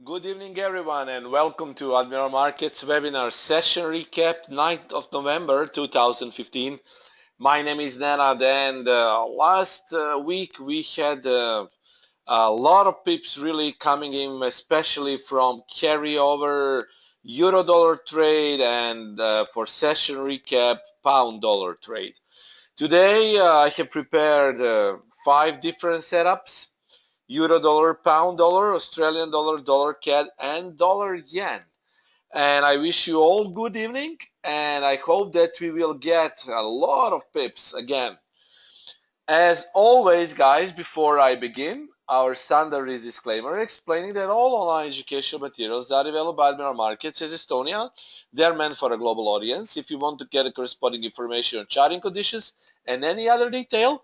Good evening, everyone, and welcome to Admiral Markets webinar session recap, 9th of November 2015. My name is Nenad, and last week we had a lot of pips really coming in, especially from carryover euro-dollar trade and for session recap, pound-dollar trade. Today I have prepared 5 different setups. Euro dollar, pound dollar, Australian dollar, dollar CAD, and dollar yen. And I wish you all good evening, and I hope that we will get a lot of pips again. As always, guys, before I begin, our standard is disclaimer explaining that all online educational materials are available by Admiral Markets as Estonia. They're meant for a global audience. If you want to get a corresponding information on charting conditions and any other detail,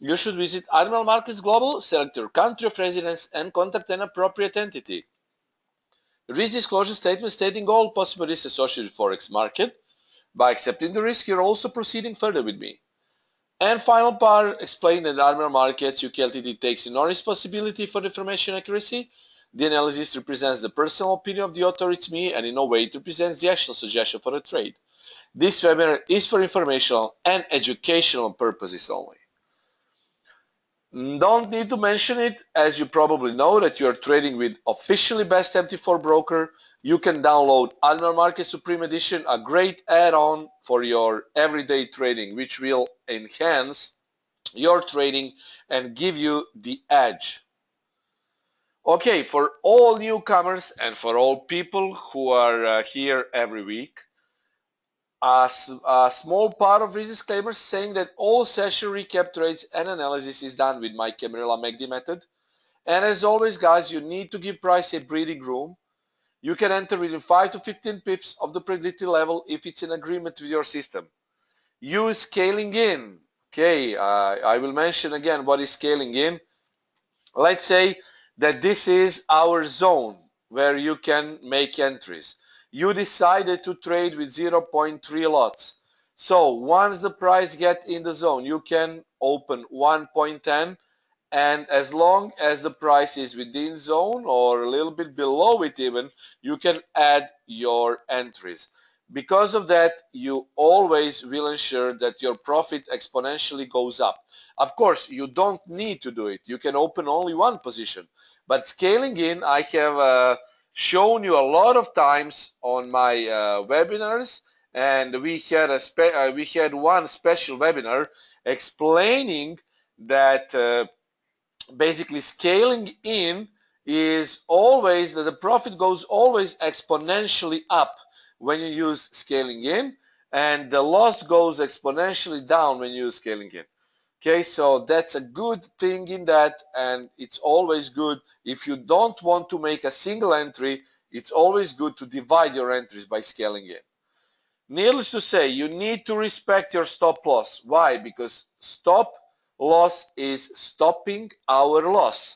you should visit Admiral Markets Global, select your country of residence, and contact an appropriate entity. Risk disclosure statement stating all possible risks associated with Forex market. By accepting the risk, you're also proceeding further with me. And final part, explain that Admiral Markets UK Ltd takes no responsibility for the information accuracy. The analysis represents the personal opinion of the author, it's me, and in no way it represents the actual suggestion for a trade. This webinar is for informational and educational purposes only. Don't need to mention it, as you probably know that you're trading with officially best MT4 broker. You can download Admiral Market Supreme Edition, a great add-on for your everyday trading, which will enhance your trading and give you the edge. Okay, for all newcomers and for all people who are here every week, a small part of this disclaimer saying that all session recap trades and analysis is done with my Camarilla MACD method. And as always, guys, you need to give price a breathing room. You can enter within 5 to 15 pips of the predicted level if it's in agreement with your system. Use scaling in. Okay, I will mention again what is scaling in. Let's say that this is our zone where you can make entries. You decided to trade with 0.3 lots. So once the price gets in the zone, you can open 1.10, and as long as the price is within zone or a little bit below it even, you can add your entries. Because of that, you always will ensure that your profit exponentially goes up. Of course, you don't need to do it. You can open only one position. But scaling in, I have shown you a lot of times on my webinars, and we had one special webinar explaining that basically scaling in is always that the profit goes always exponentially up when you use scaling in, and the loss goes exponentially down when you use scaling in. Okay, so that's a good thing in that, and it's always good if you don't want to make a single entry, it's always good to divide your entries by scaling in. Needless to say, you need to respect your stop loss. Why? Because stop loss is stopping our loss.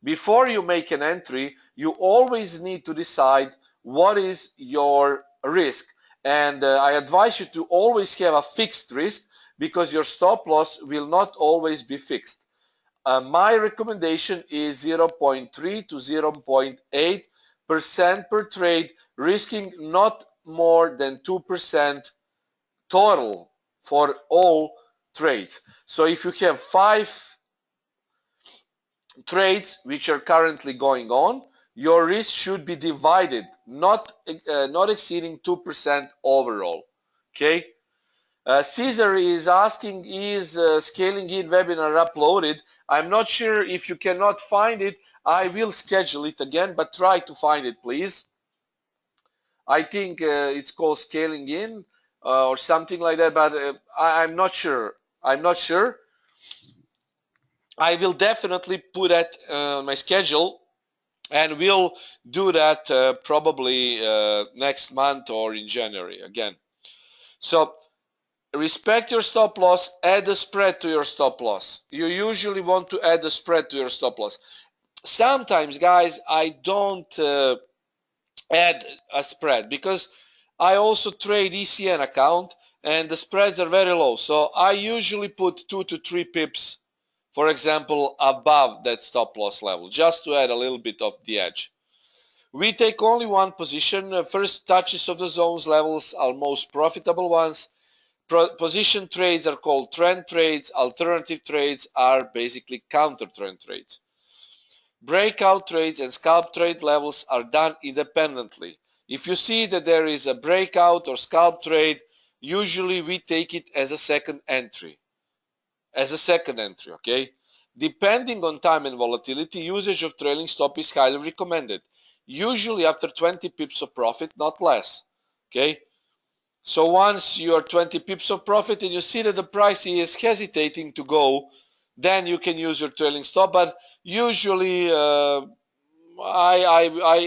Before you make an entry, you always need to decide what is your risk. And I advise you to always have a fixed risk because your stop loss will not always be fixed. My recommendation is 0.3 to 0.8% per trade, risking not more than 2% total for all trades. So if you have 5 trades which are currently going on, your risk should be divided, not exceeding 2% overall. Okay. Caesar is asking, is scaling in webinar uploaded? I'm not sure. If you cannot find it, I will schedule it again, but try to find it, please. I think it's called scaling in or something like that, but I'm not sure. I'm not sure. I will definitely put that on my schedule, and we'll do that probably next month or in January again. So respect your stop loss, add a spread to your stop loss. You usually want to add a spread to your stop loss. Sometimes, guys, I don't add a spread because I also trade ECN account and the spreads are very low. So I usually put 2 to 3 pips, for example, above that stop loss level, just to add a little bit of the edge. We take only one position. First touches of the zones levels are most profitable ones. Position trades are called trend trades. Alternative trades are basically counter trend trades. Breakout trades and scalp trade levels are done independently. If you see that there is a breakout or scalp trade, usually we take it as a second entry. Okay? Depending on time and volatility, usage of trailing stop is highly recommended. Usually after 20 pips of profit, not less. Okay? So once you are 20 pips of profit and you see that the price is hesitating to go, then you can use your trailing stop. But usually I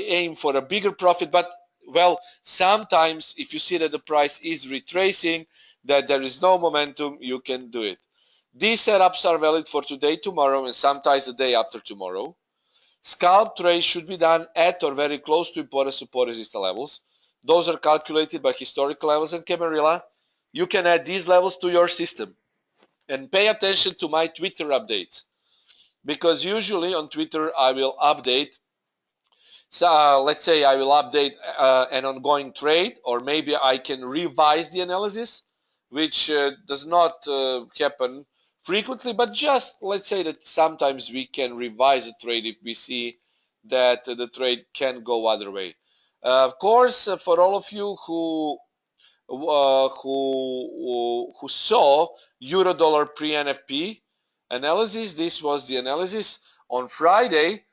aim for a bigger profit. But well, sometimes if you see that the price is retracing, that there is no momentum, you can do it. These setups are valid for today, tomorrow, and sometimes the day after tomorrow. Scalp trades should be done at or very close to important support resistance levels. Those are calculated by historical levels and Camarilla. You can add these levels to your system. And pay attention to my Twitter updates, because usually on Twitter I will update. So let's say I will update an ongoing trade, or maybe I can revise the analysis, which does not happen frequently, but just let's say that sometimes we can revise a trade if we see that the trade can go other way. Of course, for all of you who saw euro dollar pre-NFP analysis, this was the analysis on Friday,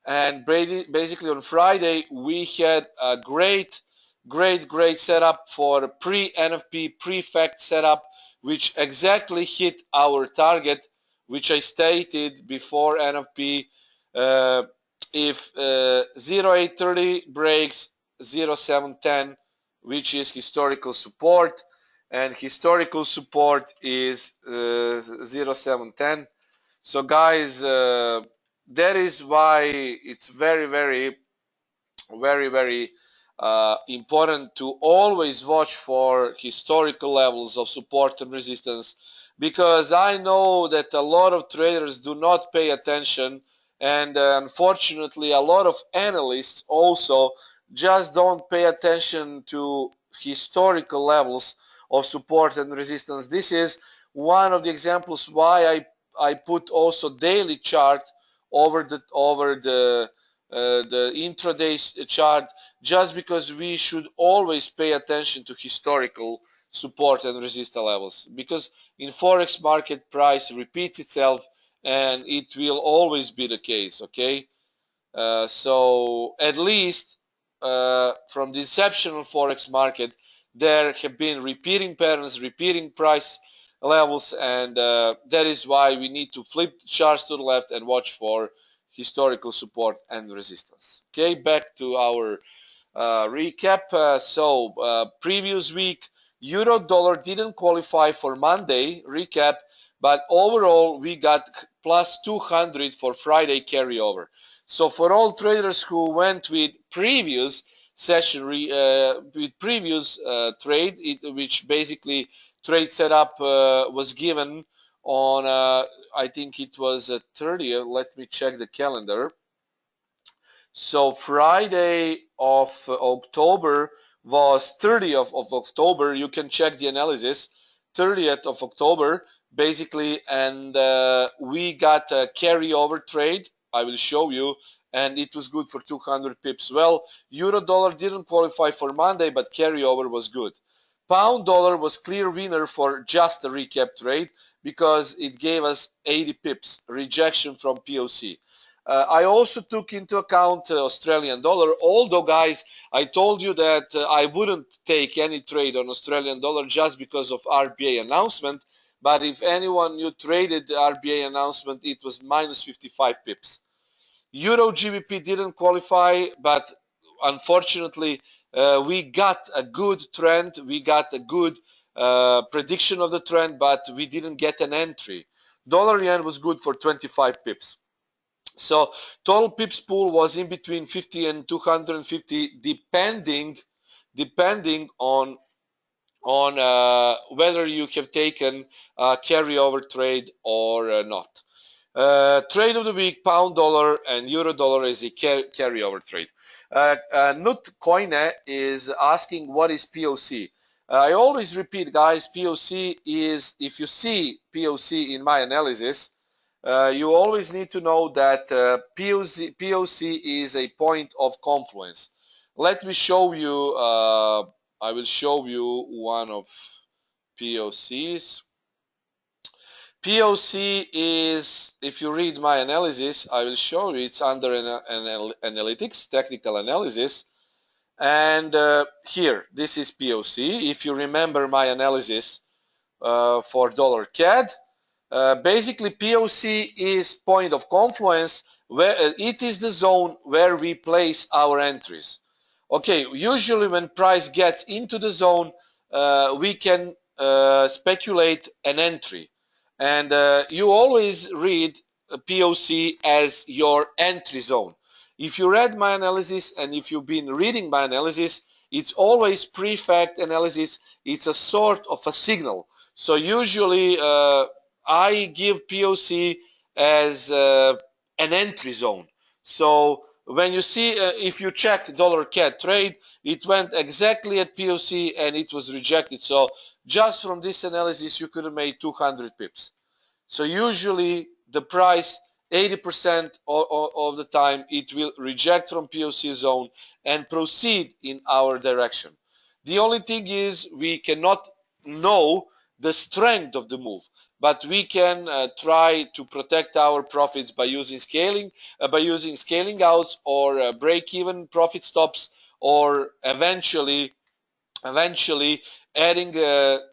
and basically on Friday we had a great setup for pre-NFP pre-fact setup, which exactly hit our target, which I stated before NFP. If 0830 breaks 0710, which is historical support, and historical support is 0710. So guys, that is why it's very important to always watch for historical levels of support and resistance, because I know that a lot of traders do not pay attention, and unfortunately a lot of analysts also just don't pay attention to historical levels of support and resistance. This is one of the examples why I put also daily chart over the intraday chart, just because we should always pay attention to historical support and resistance levels, because in Forex market price repeats itself and it will always be the case. Okay, so at least from the inception of Forex market there have been repeating patterns, repeating price levels, and that is why we need to flip the charts to the left and watch for historical support and resistance. Okay, back to our recap. So previous week euro dollar didn't qualify for Monday recap, but overall we got plus 200 for Friday carryover. So for all traders who went with previous session with previous trade, which basically trade setup was given on I think it was 30th. Let me check the calendar. So Friday of October was 30th of October. You can check the analysis. 30th of October, basically, and we got a carryover trade. I will show you, and it was good for 200 pips. Well, euro dollar didn't qualify for Monday, but carryover was good. Pound dollar was clear winner for just a recap trade because it gave us 80 pips rejection from POC. I also took into account Australian dollar, although guys, I told you that I wouldn't take any trade on Australian dollar just because of RBA announcement, but if anyone you traded the RBA announcement, it was minus 55 pips. Euro GBP didn't qualify, but unfortunately we got a good trend, we got a good prediction of the trend, but we didn't get an entry. Dollar yen was good for 25 pips. So total pips pool was in between 50 and 250, depending on whether you have taken a carryover trade or not. Trade of the week, pound dollar and euro dollar is a carryover trade. Nut Koine is asking what is POC. I always repeat, guys, POC is, if you see POC in my analysis, you always need to know that POC is a point of confluence. Let me show you, I will show you one of POCs. POC is, if you read my analysis, I will show you it's under analytics, technical analysis. And here, this is POC. If you remember my analysis for dollar CAD, basically POC is point of confluence, where it is the zone where we place our entries. Okay, usually when price gets into the zone, we can speculate an entry, and you always read POC as your entry zone. If you read my analysis and if you've been reading my analysis, it's always pre-fact analysis. It's a sort of a signal. So usually I give POC as an entry zone. So when you see, if you check dollar CAD trade, it went exactly at POC and it was rejected. So just from this analysis, you could have made 200 pips. So usually the price 80% of the time it will reject from POC zone and proceed in our direction. The only thing is we cannot know the strength of the move, but we can try to protect our profits by using scaling outs or break-even profit stops, or eventually adding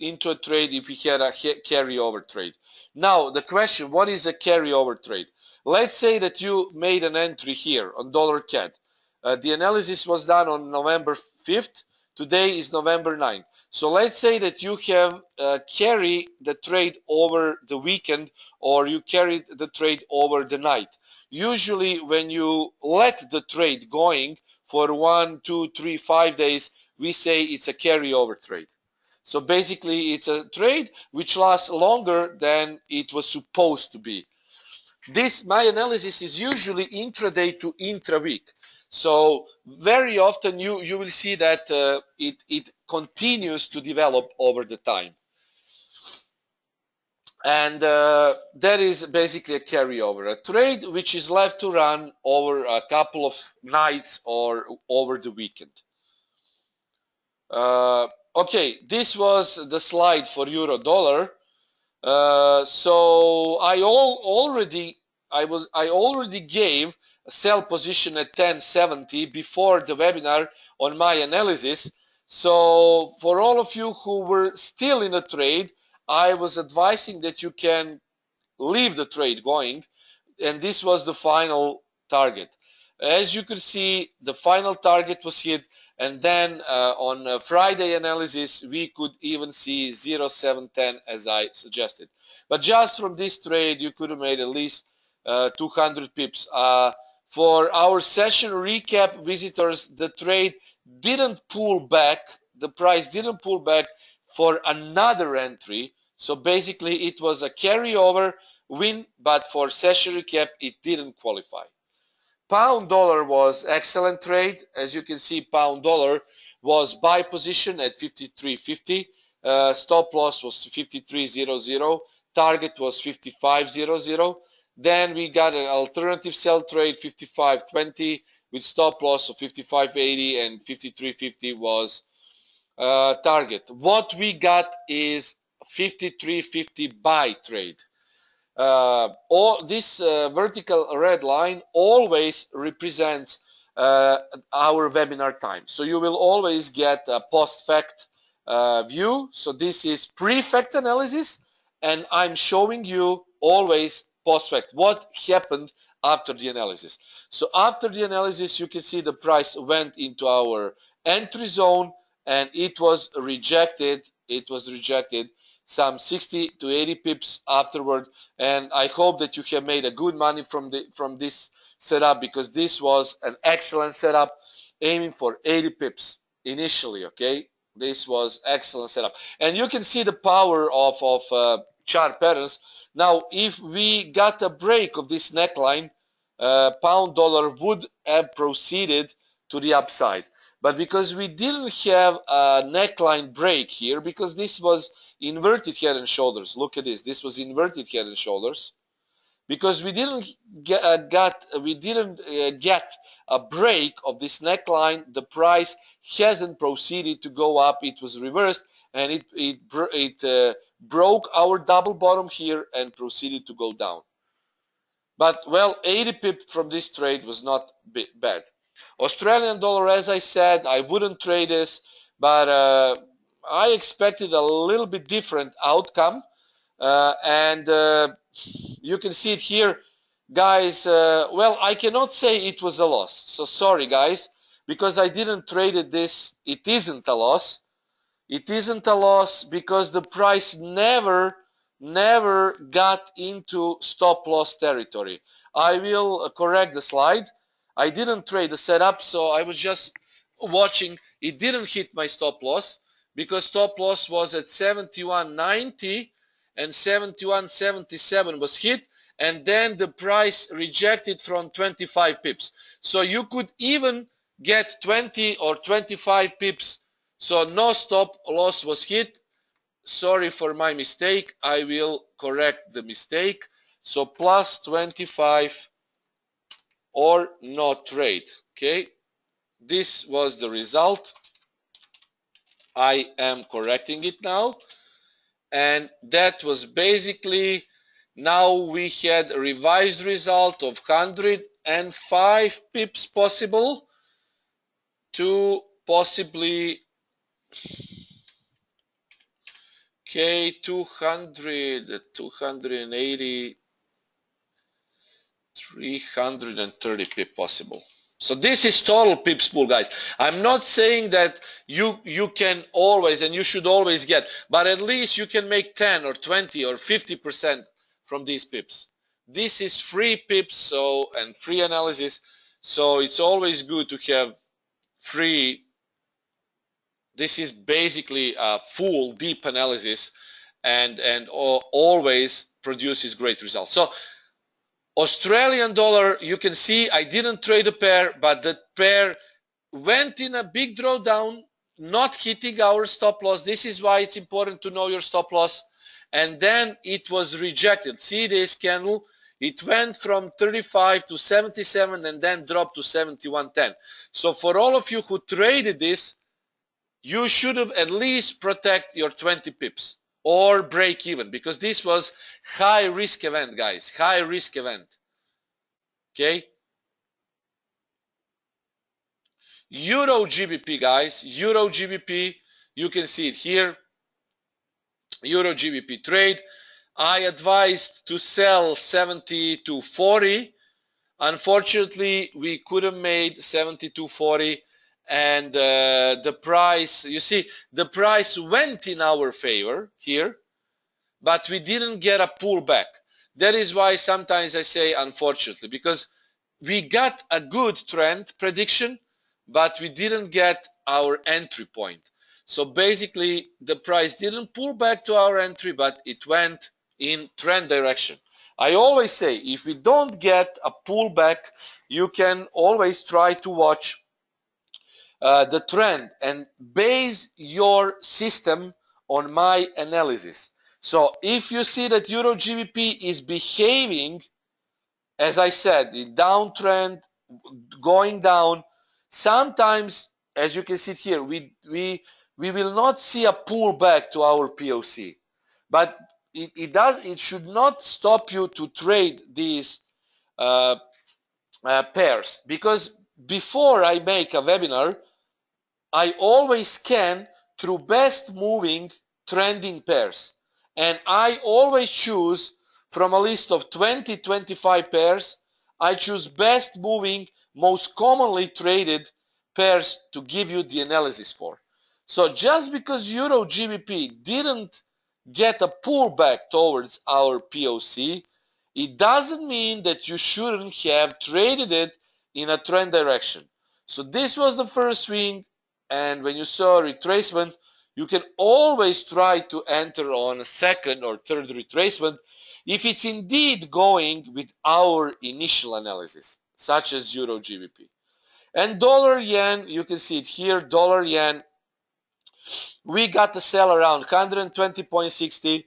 into a trade if we had a carryover trade. Now the question, what is a carryover trade? Let's say that you made an entry here on dollar CAD. The analysis was done on November 5th. Today is November 9th. So let's say that you have carry the trade over the weekend, or you carried the trade over the night. Usually when you let the trade going for 1, 2, 3, 5 days, we say it's a carryover trade. So basically it's a trade which lasts longer than it was supposed to be. My analysis is usually intraday to intra-week. So very often you will see that it continues to develop over the time. And that is basically a carryover, a trade which is left to run over a couple of nights or over the weekend. Okay, this was the slide for euro dollar. So I already gave a sell position at 1070 before the webinar on my analysis. So for all of you who were still in a trade, I was advising that you can leave the trade going, and this was the final target. As you could see, the final target was hit, and then on Friday analysis we could even see 0.710 as I suggested. But just from this trade you could have made at least 200 pips. For our session recap visitors, the trade didn't pull back, the price didn't pull back for another entry. So basically it was a carryover win, but for session recap it didn't qualify. Pound dollar was excellent trade. As you can see, pound dollar was buy position at 53.50. Stop loss was 53.00. Target was 55.00. Then we got an alternative sell trade 55.20 with stop loss of 55.80, and 53.50 was target. What we got is 53.50 buy trade. All this vertical red line always represents our webinar time. So you will always get a post-fact view. So this is pre-fact analysis, and I'm showing you always post-fact, what happened after the analysis. So after the analysis, you can see the price went into our entry zone and it was rejected. It was rejected some 60 to 80 pips afterward, and I hope that you have made a good money from this setup, because this was an excellent setup aiming for 80 pips initially. Okay, this was excellent setup, and you can see the power of chart patterns. Now, if we got a break of this neckline, pound dollar would have proceeded to the upside. But because we didn't have a neckline break here, because this was inverted head and shoulders. Look at this. This was inverted head and shoulders. Because we didn't get a break of this neckline, the price hasn't proceeded to go up. It was reversed, and it broke our double bottom here and proceeded to go down. But well, 80 pip from this trade was not bad. Australian dollar, as I said, I wouldn't trade this, but I expected a little bit different outcome. And you can see it here, guys. Well, I cannot say it was a loss. So sorry, guys, because I didn't trade this. It isn't a loss. It isn't a loss because the price never got into stop loss territory. I will correct the slide. I didn't trade the setup, so I was just watching. It didn't hit my stop loss because stop loss was at 71.90 and 71.77 was hit, and then the price rejected from 25 pips. So you could even get 20 or 25 pips. So no stop loss was hit. Sorry for my mistake. I will correct the mistake. So plus 25 or no trade. Okay, this was the result. I am correcting it now, and that was basically, now we had a revised result of 105 pips possible to possibly, okay, 200, 280, 330 pip possible. So this is total pips pool, guys. I'm not saying that you can always and you should always get, but at least you can make 10 or 20 or 50% from these pips. This is free pips, so, and free analysis. So it's always good to have free. This is basically a full deep analysis, and always produces great results. So Australian dollar, you can see I didn't trade a pair, but the pair went in a big drawdown, not hitting our stop loss. This is why it's important to know your stop loss. And then it was rejected. See this candle? It went from 35 to 77 and then dropped to 71.10. So for all of you who traded this, you should have at least protect your 20 pips or break even, because this was high risk event, guys. High risk event. Okay. Euro GBP, guys. Euro GBP. You can see it here. Euro GBP trade. I advised to sell 72.40. Unfortunately, we could have made 72.40, and the price, you see, the price went in our favor here, but we didn't get a pullback. That is why sometimes I say unfortunately, because we got a good trend prediction, but we didn't get our entry point. So basically the price didn't pull back to our entry, but it went in trend direction. I always say, if we don't get a pullback, you can always try to watch the trend and base your system on my analysis. So if you see that Euro GBP is behaving, as I said, the downtrend, going down, sometimes, as you can see here, we will not see a pullback to our POC, but it should not stop you to trade these pairs, because before I make a webinar, I always scan through best moving trending pairs, and I always choose from a list of 20-25 pairs. I choose best moving, most commonly traded pairs to give you the analysis for. So just because Euro GBP didn't get a pullback towards our POC, it doesn't mean that you shouldn't have traded it in a trend direction. So this was the first swing, and when you saw retracement, you can always try to enter on a second or third retracement. if it's indeed going with our initial analysis, such as Euro GBP. And dollar yen, you can see it here, dollar yen, we got the sell around 120.60,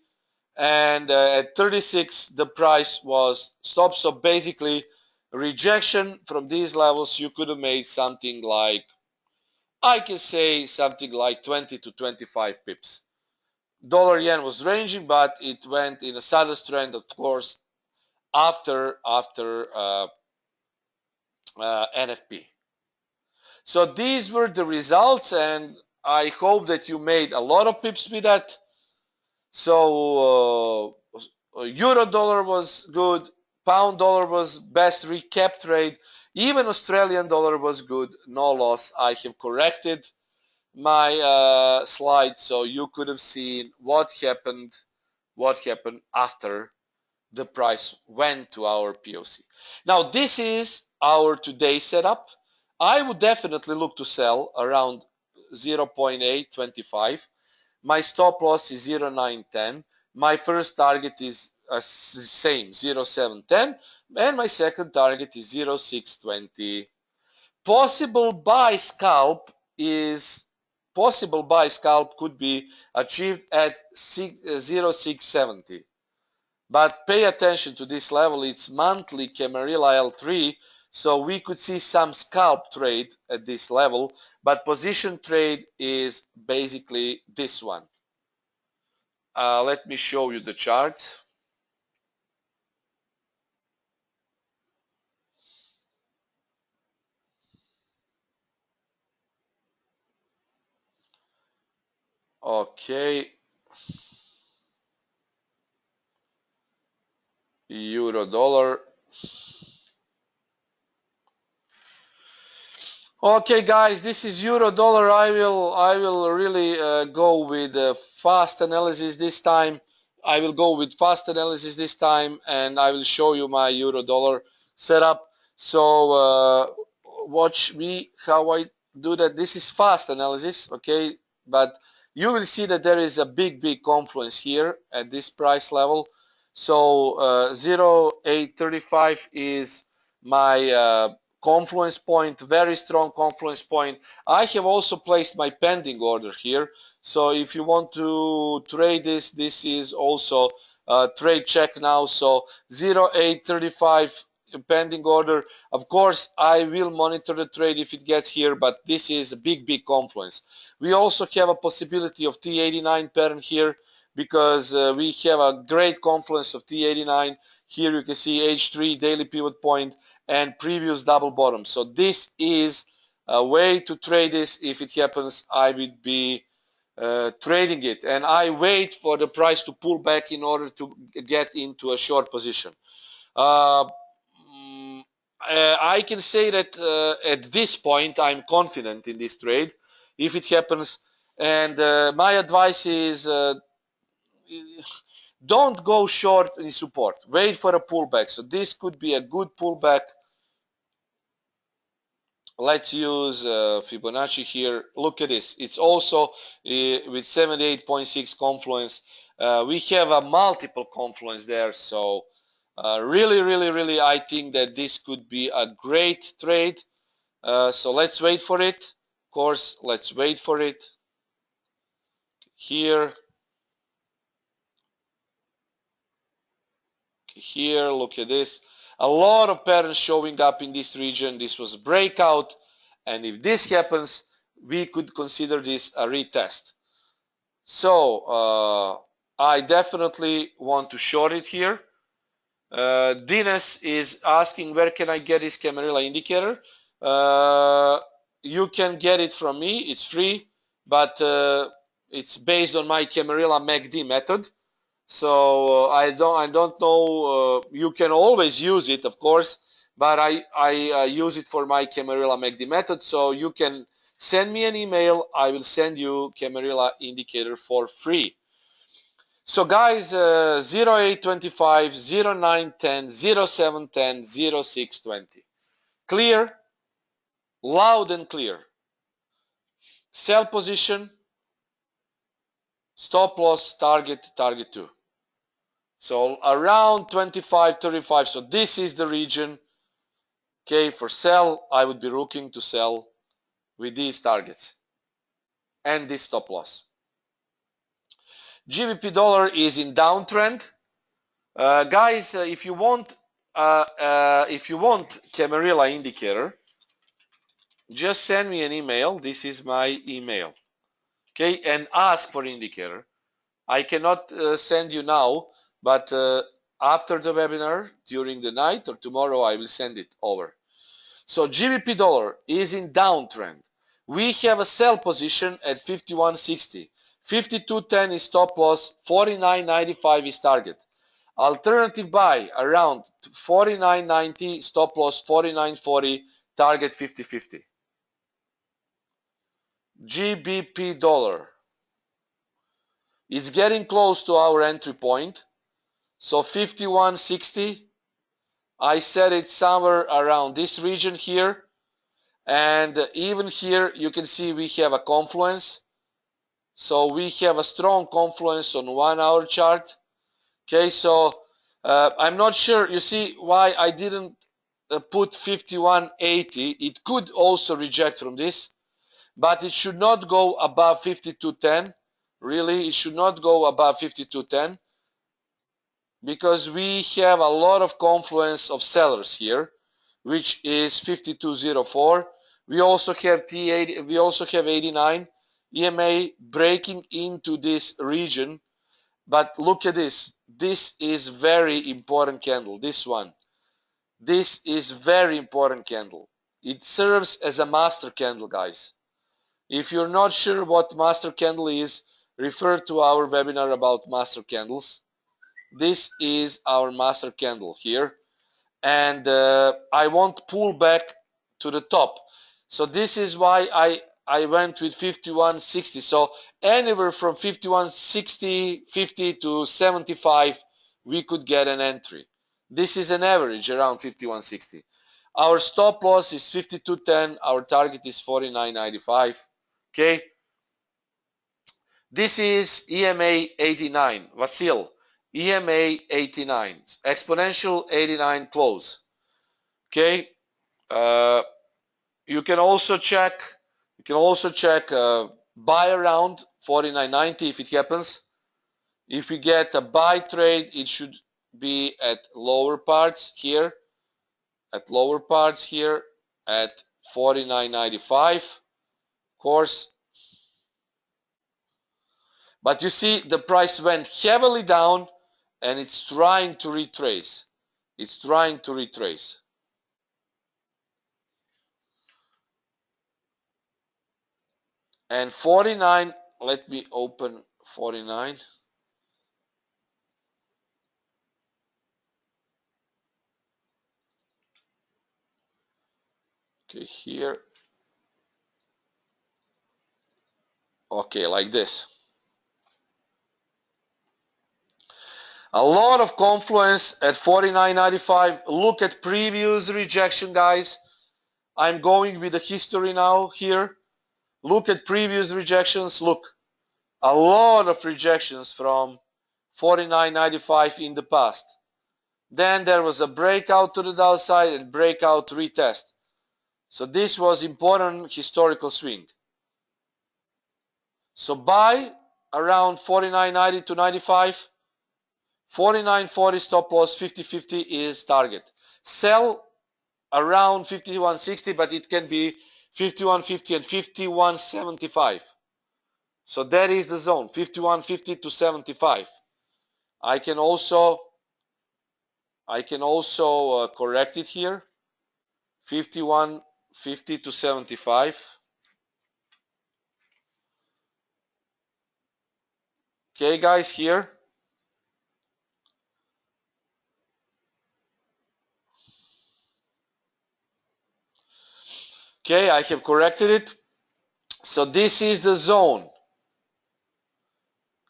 and at 36 the price was stopped. So basically rejection from these levels, you could have made something like, I can say something like 20 to 25 pips. Dollar yen was ranging, but it went in a sudden trend, of course, after NFP. So these were the results, and I hope that you made a lot of pips with that. So euro dollar was good, pound dollar was best recap trade, even Australian dollar was good, no loss. I have corrected my slide so you could have seen what happened after the price went to our POC. Now this is our today setup. I would definitely look to sell around 0.825. My stop loss is 0.910. My first target is same 0.710, and my second target is 0.620. Possible buy scalp could be achieved at 0.670. But pay attention to this level, it's monthly Camarilla L3, so we could see some scalp trade at this level, but position trade is basically this one. Let me show you the chart. Okay, euro dollar. Okay, guys, this is euro dollar. I will really go with fast analysis this time. I will go with fast analysis this time, and I will show you my euro dollar setup. So watch me how I do that. This is fast analysis, okay? But you will see that there is a big confluence here at this price level. So 0.835 is my confluence point, very strong confluence point. I have also placed my pending order here. So if you want to trade this, this is also a trade check now. So 0.835 pending order. Of course, I will monitor the trade if it gets here, but this is a big confluence. We also have a possibility of T89 pattern here because we have a great confluence of T89. Here you can see H3 daily pivot point and previous double bottom. So this is a way to trade this. If it happens, I would be trading it, and I wait for the price to pull back in order to get into a short position. I can say that at this point I'm confident in this trade if it happens, and my advice is don't go short in support, wait for a pullback. So this could be a good pullback. Let's use Fibonacci here. Look at this. It's also with 78.6 confluence. We have a multiple confluence there. So really, I think that this could be a great trade. So let's wait for it. Of course, let's wait for it. Here. Here, look at this. A lot of patterns showing up in this region. This was a breakout, and if this happens, we could consider this a retest. So I definitely want to short it here. Dines is asking where can I get this Camarilla indicator. You can get it from me. It's free, but it's based on my Camarilla MACD method. So I don't know. You can always use it, of course, but I use it for my Camarilla MACD method. So you can send me an email. I will send you Camarilla indicator for free. So guys, 0825, 0910, 0710, 0620. Clear, loud and clear. Sell position, stop loss, target 2. So around 25.35. So this is the region. Okay, for sell, I would be looking to sell with these targets and this stop loss. GBP dollar is in downtrend. Guys, if you want Camarilla indicator, just send me an email. This is my email. Okay, and ask for indicator. I cannot send you now, but after the webinar, during the night or tomorrow, I will send it over. So GBP dollar is in downtrend. We have a sell position at 51.60. 52.10 is stop loss, 49.95 is target. Alternative buy around 49.90, stop loss 49.40, target 50.50. GBP dollar is getting close to our entry point. So 51.60, I said it's somewhere around this region here. And even here, you can see we have a confluence. So we have a strong confluence on 1 hour chart. Okay, so I'm not sure, you see why I didn't put 51.80. It could also reject from this, but it should not go above 52.10. Really, it should not go above 52.10 because we have a lot of confluence of sellers here, which is 52.04. We also have T80, we also have 89 EMA breaking into this region. But look at this. This is very important candle. This one. This is very important candle. It serves as a master candle, guys. If you're not sure what master candle is, refer to our webinar about master candles. This is our master candle here. And I want pull back to the top. So this is why I went with 51.60. So anywhere from 51.60, 50 to 75, we could get an entry. This is an average around 51.60. Our stop loss is 52.10. Our target is 49.95. Okay. This is EMA 89. Vasil, EMA 89. Exponential 89 close. Okay. You can also check. Buy around 49.90 if it happens. If we get a buy trade, it should be at lower parts here. At 49.95, of course. But you see, the price went heavily down, and it's trying to retrace. It's trying to retrace. And 49, let me open 49. Okay, here. Okay, like this. A lot of confluence at 49.95. Look at previous rejection, guys. I'm going with the history now here. Look at previous rejections. Look, a lot of rejections from 49.95 in the past. Then there was a breakout to the downside and breakout retest. So this was important historical swing. So buy around 49.90 to 95. 49.40 stop loss, 50.50 is target. Sell around 51.60, but it can be 51.50 and 51.75. So that is the zone, 51.50 to 75. I can also correct it here, 51.50 to 75. Okay, guys, here. Okay, I have corrected it. So this is the zone.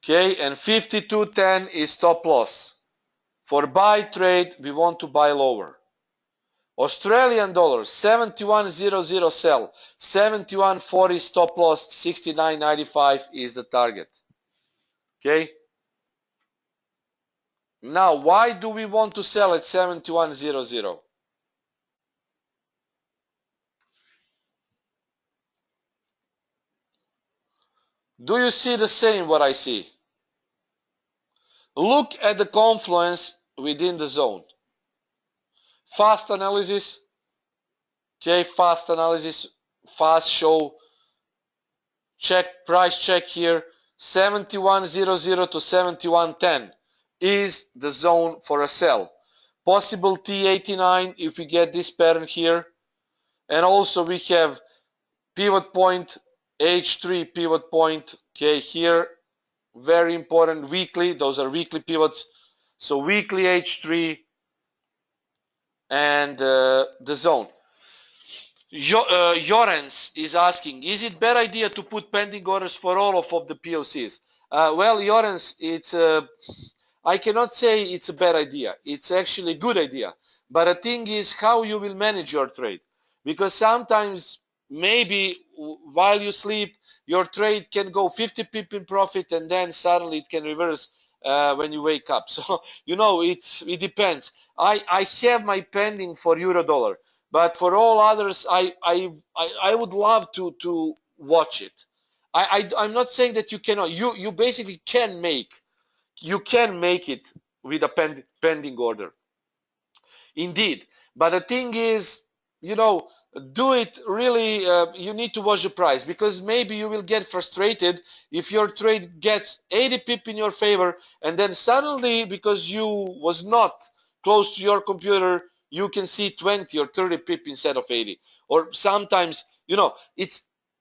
Okay, and 52.10 is stop loss. For buy trade, we want to buy lower. Australian dollar, 71.00 sell, 71.40 stop loss, 69.95 is the target. Okay. Now, why do we want to sell at 71.00? Do you see the same what I see? Look at the confluence within the zone. Fast analysis, okay, fast analysis, fast show, check, price check here, 71.00 to 71.10 is the zone for a sell. Possible T89 if we get this pattern here. And also we have pivot point, H3 pivot point, okay, here, very important, weekly, those are weekly pivots. So weekly H3 and the zone. Jorens is asking, is it bad idea to put pending orders for all of the POCs? Well, Jorens, I cannot say it's a bad idea. It's actually a good idea. But the thing is how you will manage your trade. Because sometimes maybe while you sleep, your trade can go 50 pip in profit and then suddenly it can reverse when you wake up. So, you know, it depends. I have my pending for euro dollar. But for all others, I would love to watch it. I'm not saying that you cannot. You basically can make it with a pending order. Indeed. But the thing is, you know, do it really, you need to watch the price because maybe you will get frustrated if your trade gets 80 pip in your favor and then suddenly because you was not close to your computer, you can see 20 or 30 pip instead of 80. Or sometimes, you know,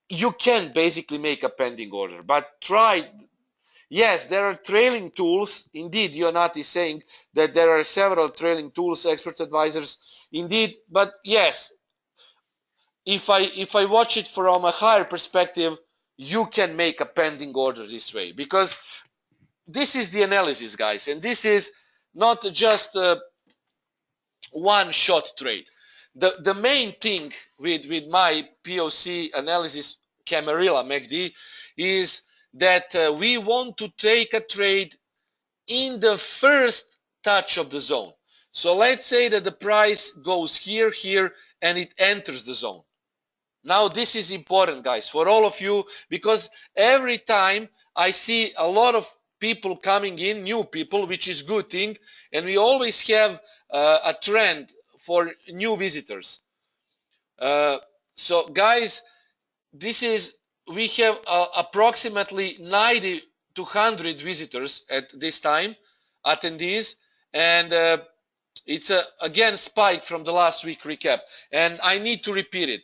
you can basically make a pending order, but try. Yes, there are trailing tools. Indeed, Ionat is saying that there are several trailing tools, expert advisors. Indeed, but yes, if I watch it from a higher perspective, you can make a pending order this way because this is the analysis, guys, and this is not just a one-shot trade. The main thing with my POC analysis, Camarilla MACD, is that we want to take a trade in the first touch of the zone. So let's say that the price goes here, here, and it enters the zone. Now this is important, guys, for all of you, because every time I see a lot of people coming in, new people, which is good thing, and we always have a trend for new visitors. So guys, we have approximately 90 to 100 visitors at this time, attendees, and it's again spike from the last week recap, and I need to repeat it.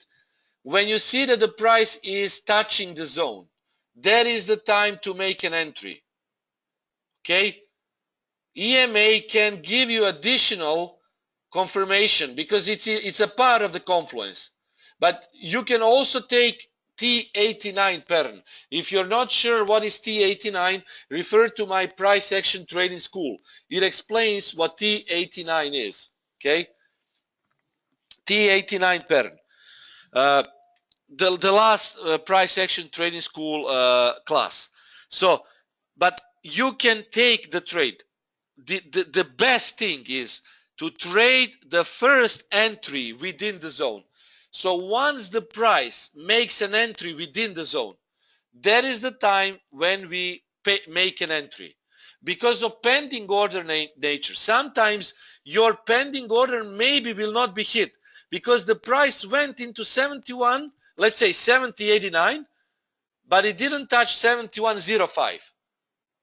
When you see that the price is touching the zone, that is the time to make an entry. Okay, EMA can give you additional confirmation because it's a part of the confluence, but you can also take T89 pattern. If you're not sure what is T89, refer to my price action trading school. It explains what T89 is. Okay, T89 pattern. The last price action trading school class. So, but you can take the trade. The best thing is to trade the first entry within the zone. So once the price makes an entry within the zone, that is the time when we make an entry. Because of pending order nature, sometimes your pending order maybe will not be hit because the price went into 71, let's say 70.89, but it didn't touch 71.05.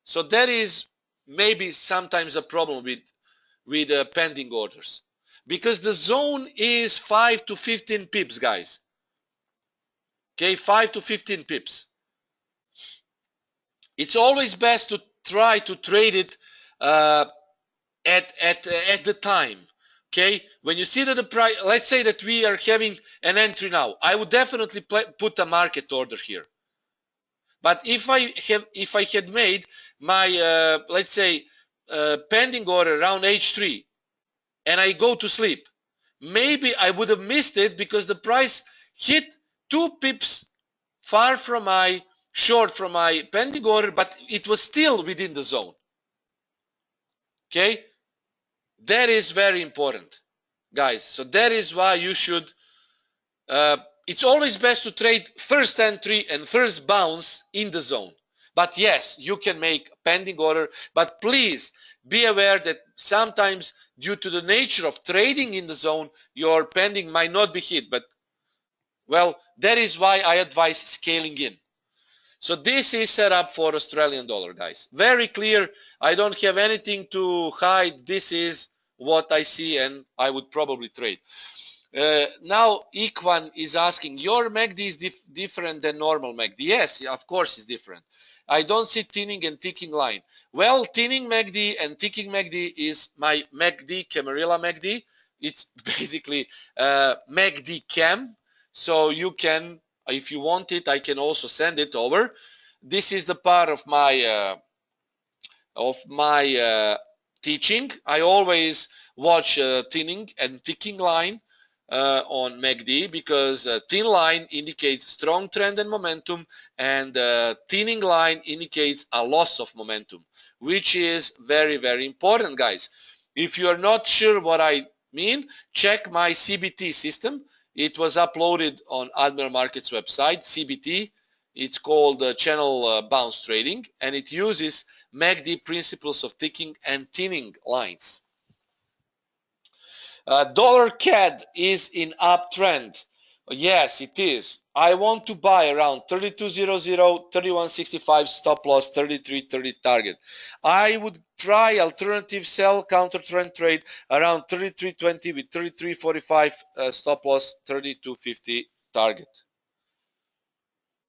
So that is maybe sometimes a problem with pending orders because the zone is 5 to 15 pips, guys. Okay, 5 to 15 pips. It's always best to try to trade it at the time. Okay, when you see that the price, let's say that we are having an entry now, I would definitely put a market order here. But if I had made my let's say pending order around H3 and I go to sleep, maybe I would have missed it because the price hit 2 pips far from my short from my pending order, but it was still within the zone. Okay, That is very important, guys. So that is why you should, it's always best to trade first entry and first bounce in the zone. But yes, you can make pending order, but please be aware that sometimes due to the nature of trading in the zone, your pending might not be hit. But well, that is why I advise scaling in. So this is set up for Australian dollar, guys. Very clear. I don't have anything to hide. This is what I see and I would probably trade. Now Ikwan is asking, your MACD is different than normal MACD. Yes, of course it's different. I don't see thinning and ticking line. Well, thinning MACD and ticking MACD is my MACD, Camarilla MACD. It's basically MACD Cam. So you can, if you want it, I can also send it over. This is the part of my teaching. I always watch thinning and ticking line on MACD because thin line indicates strong trend and momentum, and thinning line indicates a loss of momentum, which is very, very important, guys. If you are not sure what I mean, check my CBT system. It was uploaded on Admiral Markets website, CBT. It's called channel bounce trading, and it uses MACD principles of ticking and thinning lines. Dollar CAD is in uptrend. Yes, it is. I want to buy around 32.00, 31.65 stop loss, 33.30 target. I would try alternative sell counter trend trade around 33.20 with 33.45 stop loss, 32.50 target.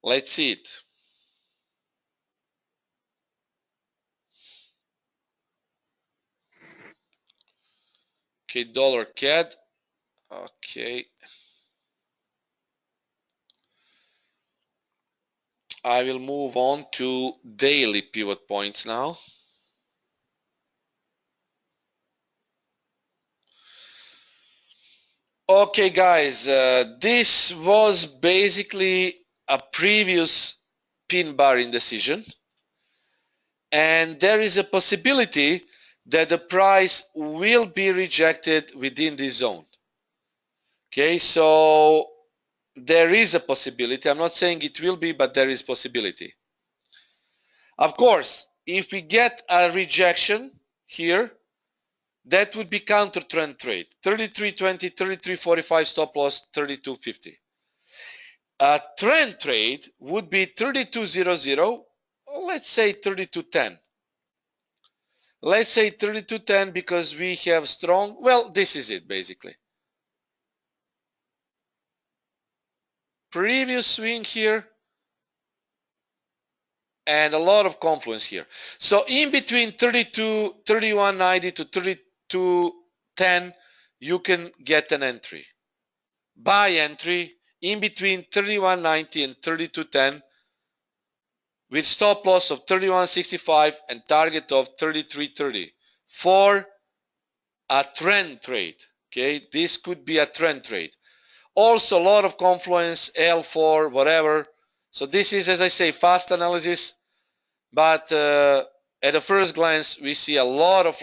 Let's see it. Okay, dollar CAD. Okay. I will move on to daily pivot points now. Okay, guys, this was basically a previous pin bar indecision, and there is a possibility that the price will be rejected within this zone. Okay, so there is a possibility. I'm not saying it will be, but there is possibility. Of course, if we get a rejection here, that would be counter trend trade. 33.20, 33.45 stop loss, 32.50. A trend trade would be 32.00, let's say 32.10. Let's say 32.10 because we have strong, well, this is it basically. Previous swing here and a lot of confluence here. So in between 31.90 to 32.10, you can get an entry. Buy entry in between 31.90 and 32.10 with stop loss of 31.65 and target of 33.30 for a trend trade. Okay, this could be a trend trade. Also a lot of confluence, L4, whatever. So this is, as I say, fast analysis, but at the first glance we see a lot of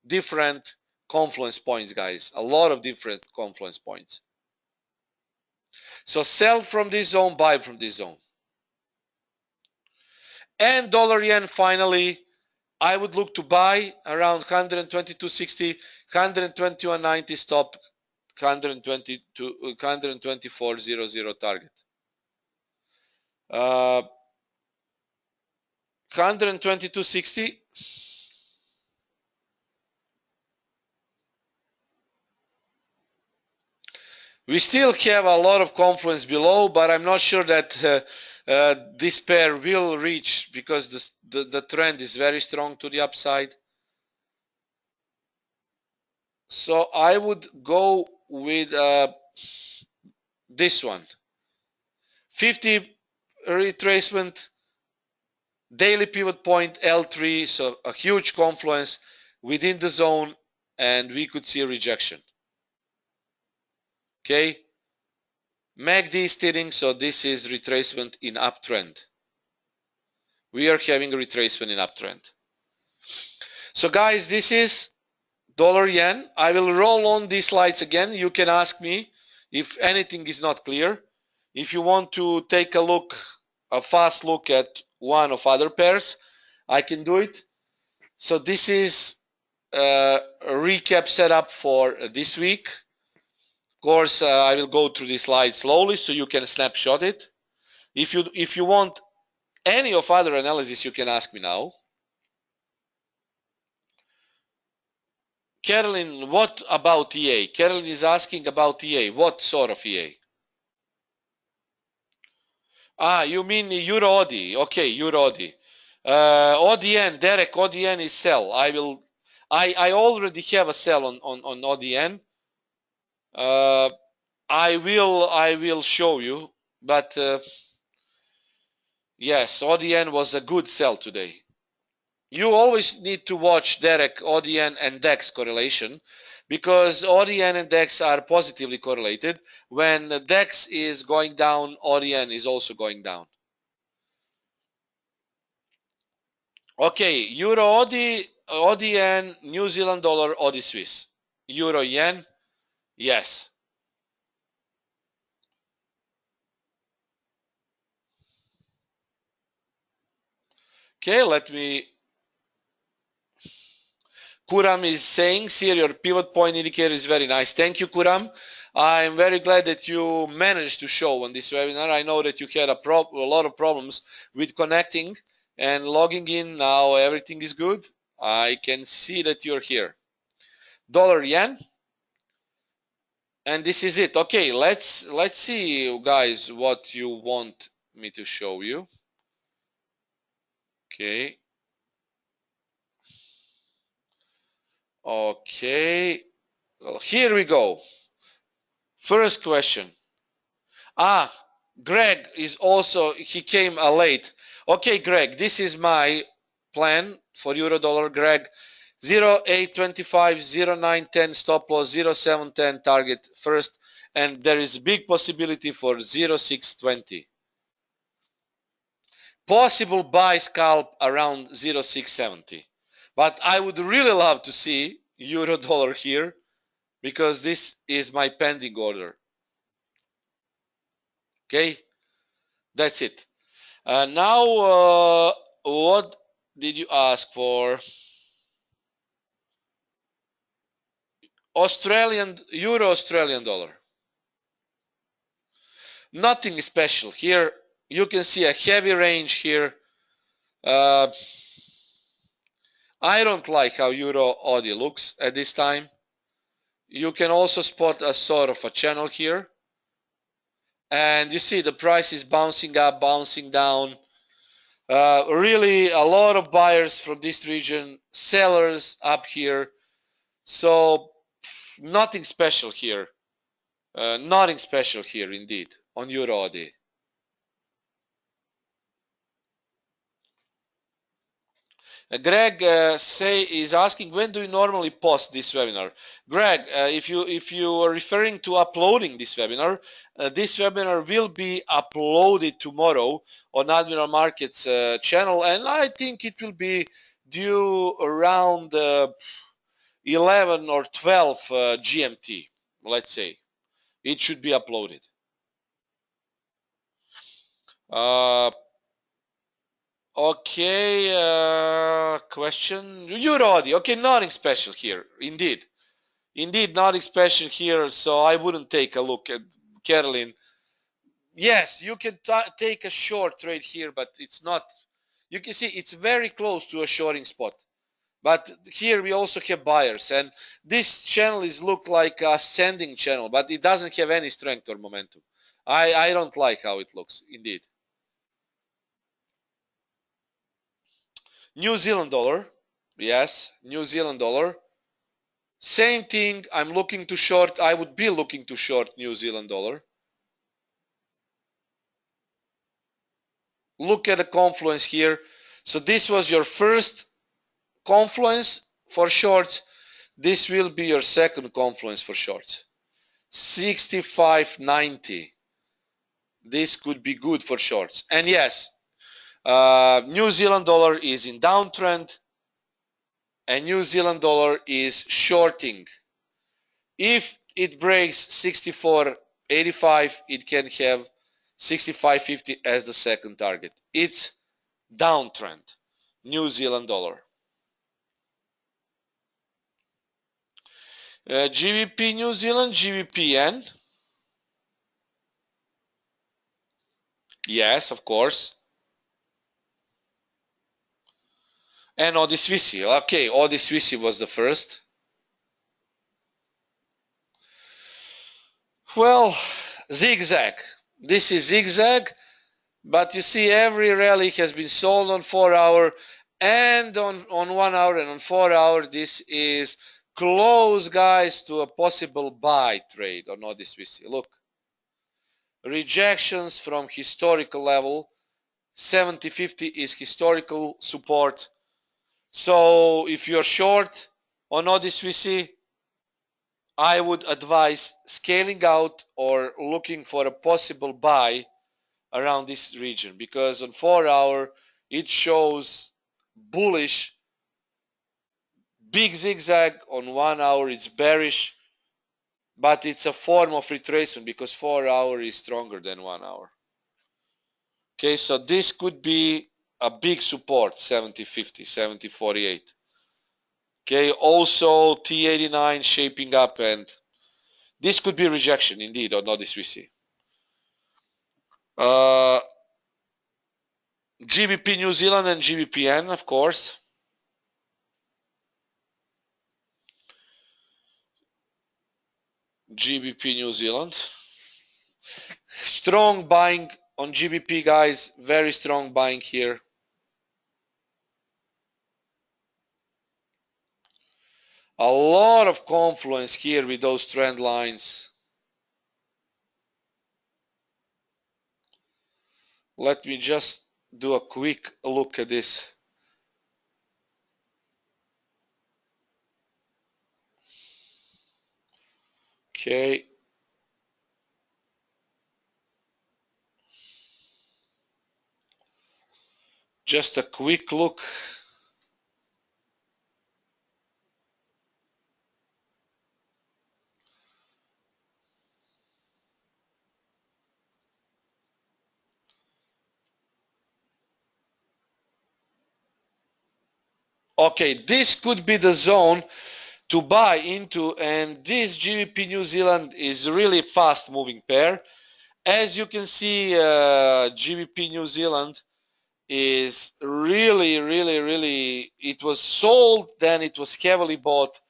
different confluence points, guys. A lot of different confluence points. So sell from this zone, buy from this zone. And dollar yen, finally, I would look to buy around 122.60, 121.90 stop, 124.00 target. 122.60. We still have a lot of confluence below, but I'm not sure that this pair will reach because the trend is very strong to the upside. So I would go with this one. 50 retracement, daily pivot point L3, so a huge confluence within the zone, and we could see a rejection. Okay, MACD is stealing, so this is retracement in uptrend. We are having a retracement in uptrend. So guys, this is dollar yen. I will roll on these slides again. You can ask me if anything is not clear. If you want to take a look, a fast look at one of other pairs, I can do it. So this is a recap setup for this week. Of course, I will go through this slide slowly so you can snapshot it. If you want any of other analysis, you can ask me now. Carolyn, what about EA? Carolyn is asking about EA. What sort of EA? Ah, you mean Euro AUD? Okay, Euro AUD. ODN, Derek, ODN is sell. I already have a sell on ODN. I will show you, but yes, ODN was a good sell today. You always need to watch Derek, ODN and DEX correlation, because ODN and DEX are positively correlated. When DEX is going down, ODN is also going down. Okay, Euro AUD, ODN, New Zealand dollar, AUD Swiss. Euro yen, yes. Okay, let me. Kuram is saying, "Sir, your pivot point indicator is very nice." Thank you, Kuram. I'm very glad that you managed to show on this webinar. I know that you had a lot of problems with connecting and logging in. Now everything is good. I can see that you're here. Dollar yen. And this is it. Okay, let's see, guys, what you want me to show you. Okay. Okay. Well, here we go. First question. Ah, Greg is also, he came late. Okay, Greg, this is my plan for euro dollar. Greg, 0.825, 0.910 stop loss, 0.710 target first, and there is big possibility for 0.620. Possible buy scalp around 0.670. But I would really love to see euro dollar here, because this is my pending order. Okay, that's it. Now, what did you ask for? Euro Australian dollar. Nothing special here. You can see a heavy range here. I don't like how Euro AUD looks at this time. You can also spot a sort of a channel here. And you see the price is bouncing up, bouncing down. Really a lot of buyers from this region, sellers up here. So nothing special here. Nothing special here indeed on Euro AUD. Greg is asking, when do you normally post this webinar? Greg, if you are referring to uploading this webinar will be uploaded tomorrow on Admiral Markets channel, and I think it will be due around 11 or 12 GMT, let's say. It should be uploaded. Okay, question. Euro AUD. Okay, nothing special here. Indeed, nothing special here. So I wouldn't take a look at Carolyn. Yes, you can take a short trade here, but it's not. You can see it's very close to a shorting spot. But here we also have buyers, and this channel is look like a ascending channel, but it doesn't have any strength or momentum. I don't like how it looks. Indeed. New Zealand dollar, yes, New Zealand dollar. Same thing, I'm looking to short, I would be looking to short New Zealand dollar. Look at the confluence here. So this was your first confluence for shorts. This will be your second confluence for shorts. 65.90. This could be good for shorts. And yes, New Zealand dollar is in downtrend, and New Zealand dollar is shorting. If it breaks 64.85, it can have 65.50 as the second target. It's downtrend. New Zealand dollar. GBP New Zealand, GBP yen. Yes, of course. And AUD Swissie. Okay, AUD Swissie was the first. Well, zigzag. This is zigzag, but you see every rally has been sold on 4 hour and on 1 hour and on 4 hour. This is close, guys, to a possible buy trade on AUD Swissie. Look, rejections from historical level. 70.50 is historical support. So if you're short on AUD Swissie, I would advise scaling out or looking for a possible buy around this region, because on 4 hour it shows bullish, big zigzag. On 1 hour it's bearish, but it's a form of retracement because 4 hour is stronger than 1 hour. Okay, so this could be a big support, 70.50, 70.48. Okay, also T89 shaping up, and this could be rejection indeed on AUD Swissie. GBP New Zealand and GBP yen, of course. GBP New Zealand. Strong buying on GBP, guys. Very strong buying here. A lot of confluence here with those trend lines. Let me just do a quick look at this. Okay. Just a quick look. Okay, this could be the zone to buy into, and this GBP New Zealand is really fast moving pair. As you can see, GBP New Zealand is really, it was sold, then it was heavily bought,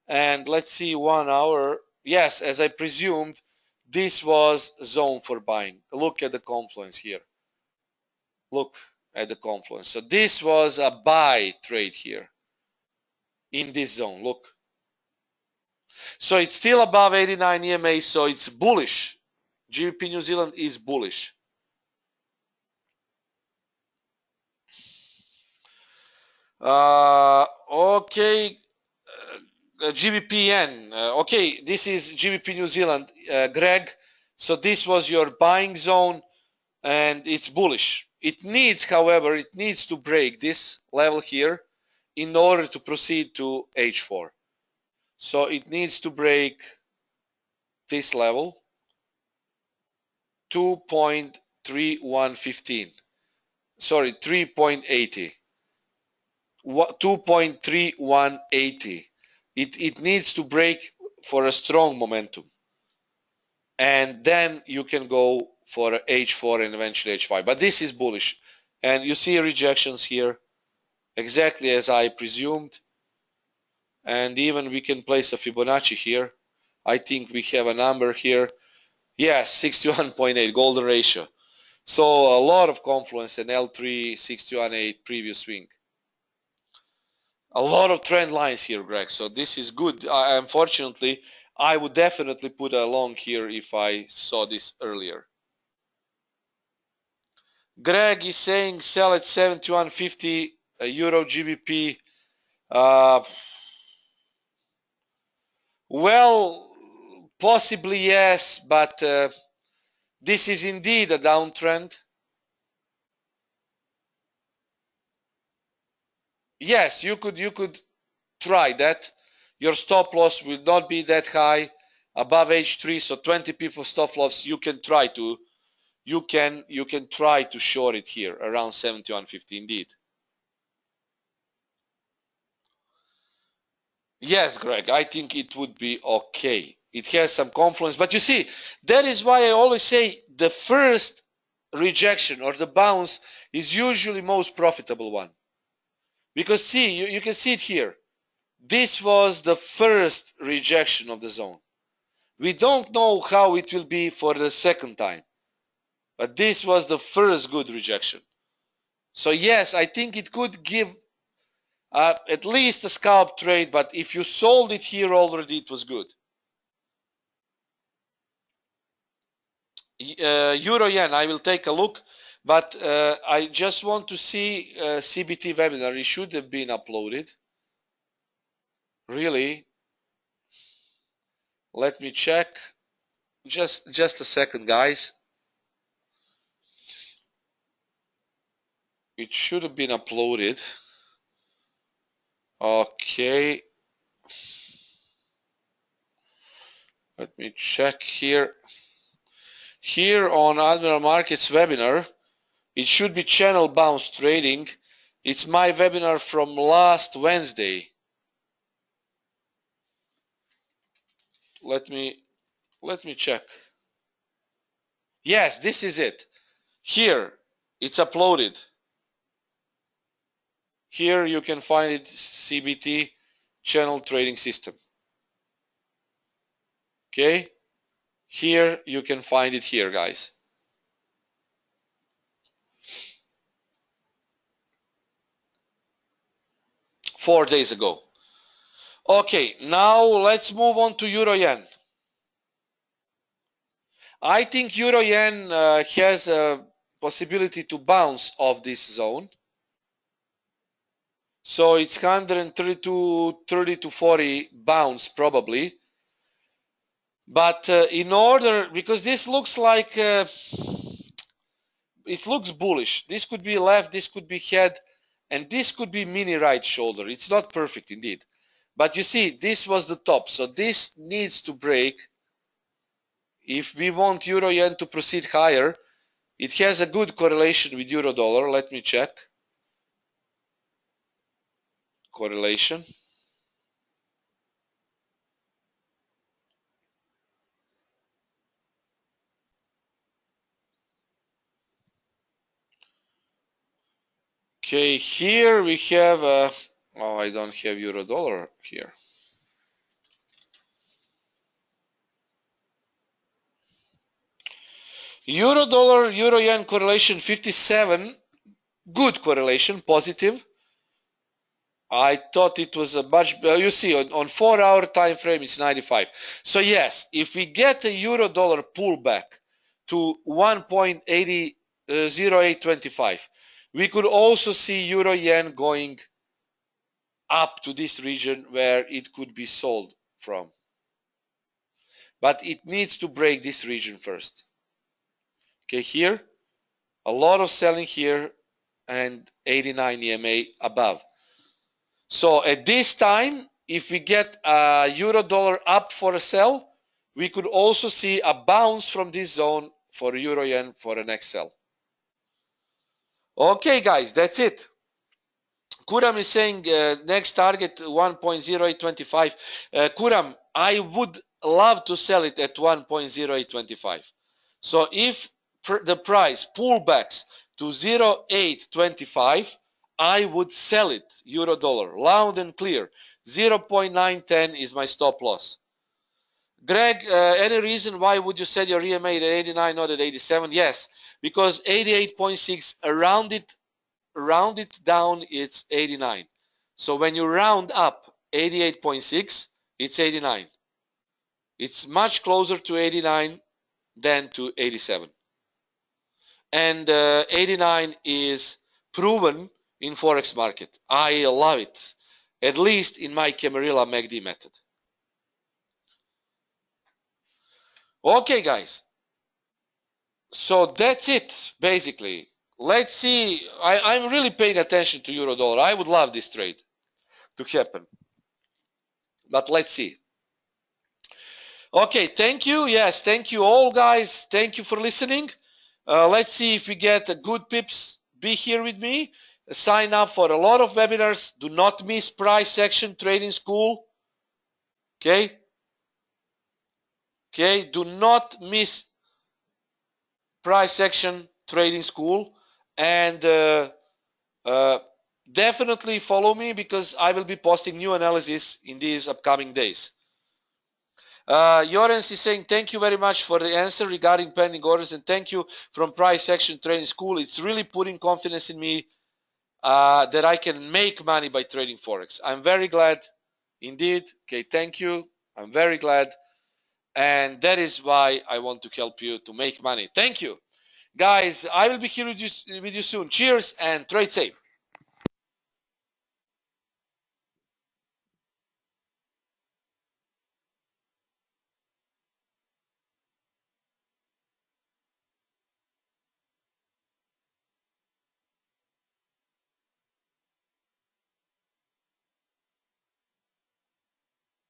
and let's see 1 hour. Yes, as I presumed, this was zone for buying. Look at the confluence here. Look at the confluence. So this was a buy trade here in this zone. Look. So it's still above 89 EMA, so it's bullish. GBP New Zealand is bullish. Okay, GBP yen. Okay, this is GBP New Zealand, Greg. So this was your buying zone, and it's bullish. It needs, however, it needs to break this level here in order to proceed to H4. So it needs to break this level, 2.3115. Sorry, 3.80. 2.3180. It needs to break for a strong momentum, and then you can go for H4 and eventually H5. But this is bullish, and you see rejections here exactly as I presumed, and even we can place a Fibonacci here. I think we have a number here. Yes, 61.8 golden ratio. So a lot of confluence, and L3 61.8 previous swing. A lot of trend lines here, Greg. So this is good. Unfortunately, I would definitely put a long here if I saw this earlier. Greg is saying sell at 71.50 euro GBP. Well, possibly yes, but this is indeed a downtrend. Yes, you could try that. Your stop loss will not be that high above H3, so 20 people stop loss. You can try to try to short it here around 71.50 indeed. Yes, Greg, I think it would be okay. It has some confluence, but you see, that is why I always say the first rejection or the bounce is usually most profitable one. Because see, you can see it here. This was the first rejection of the zone. We don't know how it will be for the second time, but this was the first good rejection. So yes, I think it could give at least a scalp trade, but if you sold it here already, it was good. Euro yen, I will take a look, but I just want to see CBT webinar. It should have been uploaded. Really? Let me check. Just a second, guys. It should have been uploaded. Okay. Let me check here. Here on Admiral Markets webinar, it should be channel bounce trading. It's my webinar from last Wednesday. Let me check. Yes, this is it. Here, it's uploaded. Here you can find it, CBT channel trading system. Okay, here you can find it here, guys. Four days ago. Okay, now let's move on to Euro Yen. I think Euro Yen has a possibility to bounce off this zone. So it's 132, 30 to 40 bounce probably. But in order, because this looks like, it looks bullish. This could be left, this could be head, and this could be mini right shoulder. It's not perfect indeed. But you see, this was the top. So this needs to break. If we want Euro Yen to proceed higher, it has a good correlation with Euro Dollar. Let me check. Correlation. Okay, here we have, oh, I don't have Euro Dollar here. Euro Dollar, Euro Yen correlation 57, good correlation, positive. I thought it was a much, you see, on 4-hour time frame, it's 95. So yes, if we get a Euro Dollar pullback to 1.800825, we could also see Euro Yen going up to this region where it could be sold from. But it needs to break this region first. Okay, here, a lot of selling here and 89 EMA above. So at this time, if we get a Euro Dollar up for a sell, we could also see a bounce from this zone for Euro Yen for a next sell. Okay, guys, that's it. Kuram is saying next target 1.0825. Kuram, I would love to sell it at 1.0825. So if the price pullbacks to 0.825, I would sell it, Euro Dollar, loud and clear. 0.910 is my stop loss. Greg, any reason why would you sell your EMA at 89, not at 87? Yes, because 88.6 round it down, it's 89. So when you round up 88.6, it's 89. It's much closer to 89 than to 87. And 89 is proven in Forex market. I love it, at least in my Camarilla MACD method. Okay, guys. So that's it, basically. Let's see. I'm really paying attention to Euro Dollar. I would love this trade to happen. but let's see. Okay, thank you. Yes, thank you all, guys. Thank you for listening. Let's see if we get a good pips. Be here with me. Sign up for a lot of webinars. Do not miss price action trading school. Okay. Okay. Do not miss price action trading school, and definitely follow me because I will be posting new analysis in these upcoming days. Jorens is saying thank you very much for the answer regarding pending orders, and thank you from price action trading school. It's really putting confidence in me that I can make money by trading Forex. I'm very glad indeed. Okay, thank you. I'm very glad. And that is why I want to help you to make money. Thank you. Guys, I will be here with you soon. Cheers and trade safe.